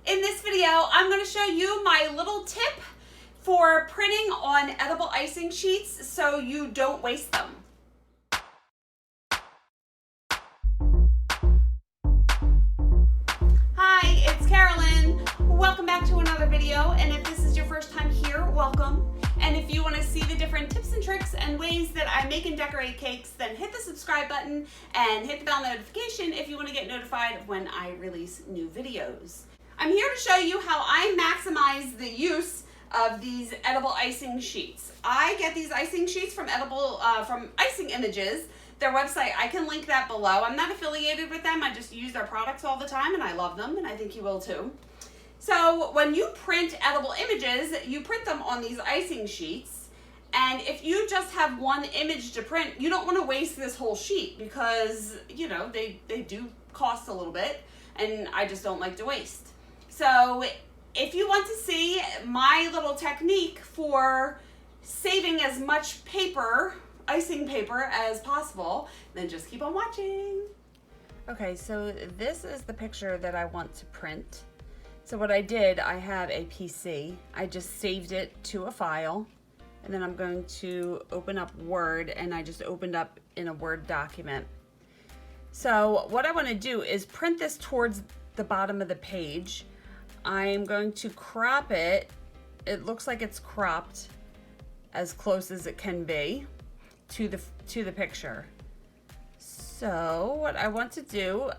In this video, I'm going to show you my little tip for printing on edible icing sheets so you don't waste them. Hi, it's Karolyn. Welcome back to another video, and if this is your first time here, welcome. And if you want to see the different tips and tricks and ways that I make and decorate cakes, then hit the subscribe button and hit the bell notification if you want to get notified when I release new videos. I'm here to show you how I maximize the use of these edible icing sheets. I get these icing sheets from Icing Images. Their website, I can link that below. I'm not affiliated with them. I just use their products all the time and I love them, and I think you will too. So when you print edible images, you print them on these icing sheets. And if you just have one image to print, you don't want to waste this whole sheet because, you know, they do cost a little bit and I just don't like to waste. So if you want to see my little technique for saving as much paper, icing paper as possible, then just keep on watching. Okay, so this is the picture that I want to print. So what I did, I have a PC. I just saved it to a file, and then I'm going to open up Word, and I just opened up in a Word document. So what I want to do is print this towards the bottom of the page. I'm going to crop it. It looks like it's cropped as close as it can be to the picture. So what I want to do,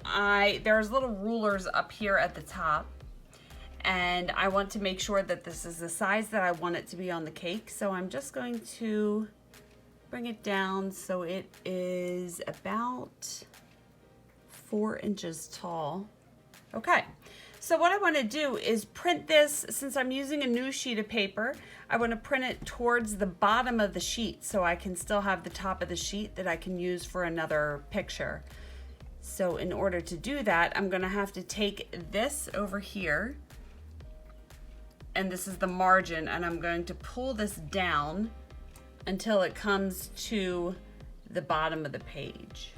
there's little rulers up here at the top, and I want to make sure that this is the size that I want it to be on the cake. So I'm just going to bring it down so it is about 4 inches tall. Okay, so what I want to do is print this. Since I'm using a new sheet of paper, I want to print it towards the bottom of the sheet so I can still have the top of the sheet that I can use for another picture. So in order to do that, I'm going to have to take this over here, and this is the margin, and I'm going to pull this down until it comes to the bottom of the page.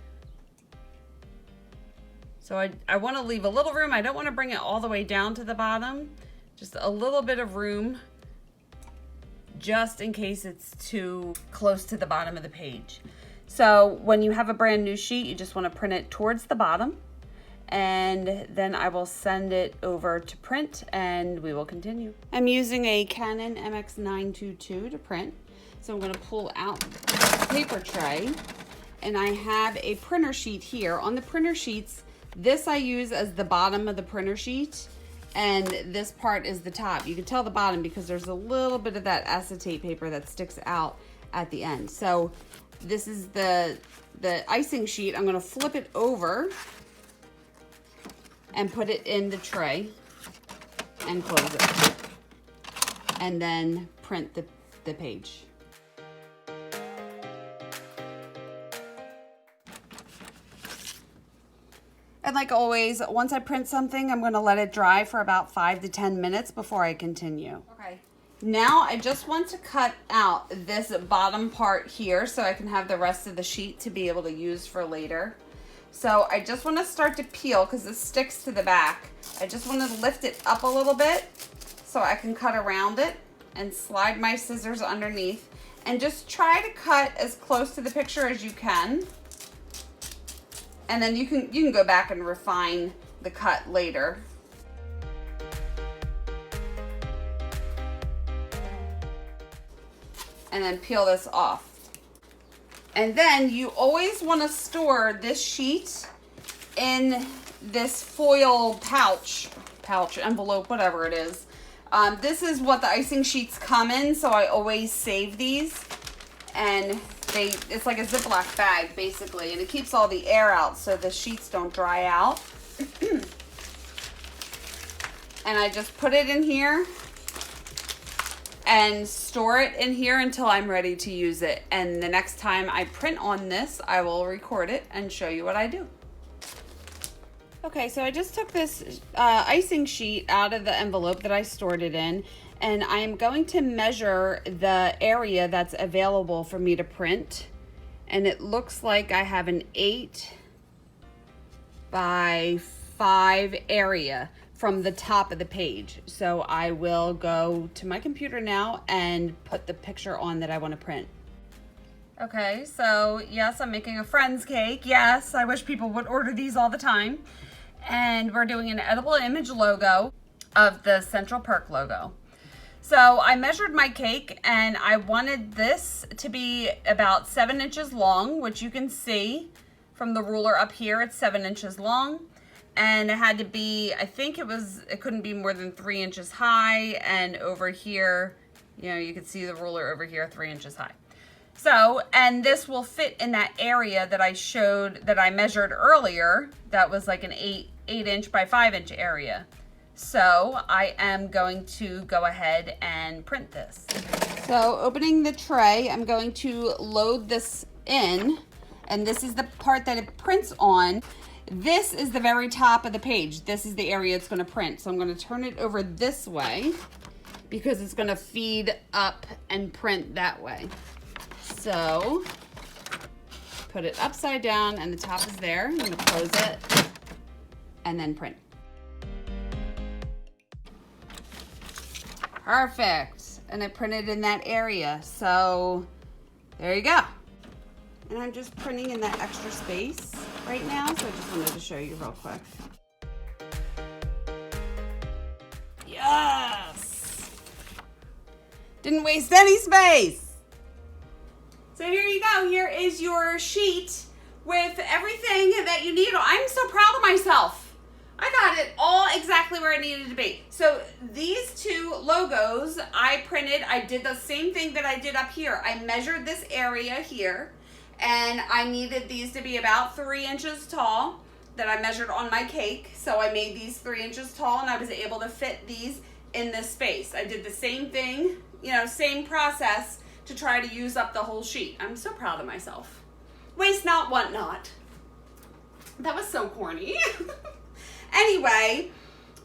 So I want to leave a little room. I don't want to bring it all the way down to the bottom, just a little bit of room just in case it's too close to the bottom of the page. So when you have a brand new sheet, you just want to print it towards the bottom, and then I will send it over to print and we will continue. I'm using a Canon MX922 to print. So I'm going to pull out the paper tray, and I have a printer sheet here. On the printer sheets, this I use as the bottom of the printer sheet, and this part is the top. You can tell the bottom because there's a little bit of that acetate paper that sticks out at the end. So this is the icing sheet. I'm going to flip it over and put it in the tray and close it, and then print the page. And like always, once I print something, I'm going to let it dry for about 5 to 10 minutes before I continue. Okay. Now I just want to cut out this bottom part here so I can have the rest of the sheet to be able to use for later. So I just want to start to peel because this sticks to the back. I just want to lift it up a little bit so I can cut around it and slide my scissors underneath, and just try to cut as close to the picture as you can. And then you can go back and refine the cut later. And then peel this off. And then you always want to store this sheet in this foil pouch, envelope, whatever it is. This is what the icing sheets come in, so I always save these. And it's like a Ziploc bag basically, and it keeps all the air out so the sheets don't dry out. And I just put it in here and store it in here until I'm ready to use it. And the next time I print on this, I will record it and show you what I do. Okay, so I just took this icing sheet out of the envelope that I stored it in, and I'm going to measure the area that's available for me to print. And it looks like I have an 8 by 5 area from the top of the page. So I will go to my computer now and put the picture on that I want to print. Okay, so yes, I'm making a friend's cake. Yes, I wish people would order these all the time. And we're doing an edible image logo of the Central Perk logo. So I measured my cake and I wanted this to be about 7 inches long, which you can see from the ruler up here, it's 7 inches long. And it had to be, I think it couldn't be more than 3 inches high. And over here, you know, you can see the ruler over here, 3 inches high. So, and this will fit in that area that I showed, that I measured earlier. That was like an 8 inch by 5 inch area. So I am going to go ahead and print this. So opening the tray, I'm going to load this in, and this is the part that it prints on. This is the very top of the page. This is the area it's going to print. So I'm going to turn it over this way because it's going to feed up and print that way. So put it upside down and the top is there. I'm going to close it and then print. Perfect. And I printed in that area. So there you go. And I'm just printing in that extra space right now. So I just wanted to show you real quick. Yes. Didn't waste any space. So here you go. Here is your sheet with everything that you need. I'm so proud of myself. I got it all exactly where it needed to be. So these two logos I printed, I did the same thing that I did up here. I measured this area here and I needed these to be about 3 inches tall that I measured on my cake. So I made these 3 inches tall and I was able to fit these in this space. I did the same thing, you know, same process to try to use up the whole sheet. I'm so proud of myself. Waste not, want not. That was so corny. Anyway,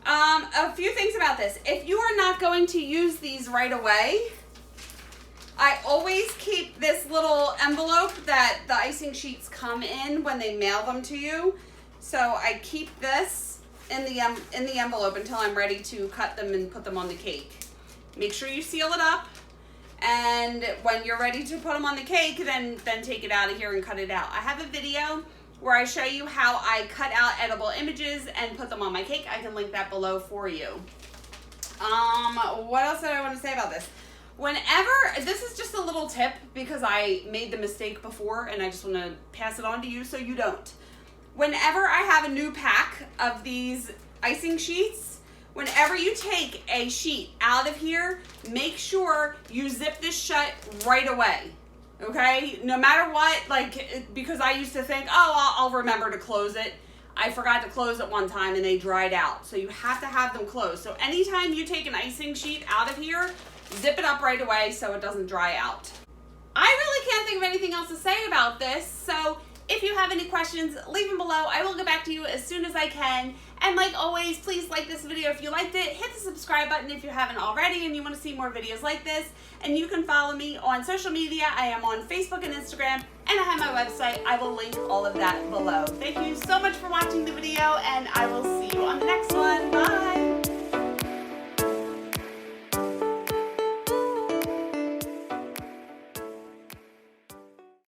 a few things about this. If you are not going to use these right away, I always keep this little envelope that the icing sheets come in when they mail them to you. So I keep this in the envelope until I'm ready to cut them and put them on the cake. Make sure you seal it up. And when you're ready to put them on the cake, then take it out of here and cut it out. I have a video where I show you how I cut out edible images and put them on my cake. I can link that below for you. What else did I want to say about this? This is just a little tip because I made the mistake before and I just want to pass it on to you so you don't. Whenever I have a new pack of these icing sheets, whenever you take a sheet out of here, make sure you zip this shut right away. Okay, no matter what, because I used to think, oh, I'll remember to close it. I forgot to close it one time and they dried out. So you have to have them closed. So anytime you take an icing sheet out of here, zip it up right away so it doesn't dry out. I really can't think of anything else to say about this. So if you have any questions, leave them below. I will get back to you as soon as I can. And like always, please like this video if you liked it. Hit the subscribe button if you haven't already and you want to see more videos like this. And you can follow me on social media. I am on Facebook and Instagram, and I have my website. I will link all of that below. Thank you so much for watching the video, and I will see you on the next one. Bye!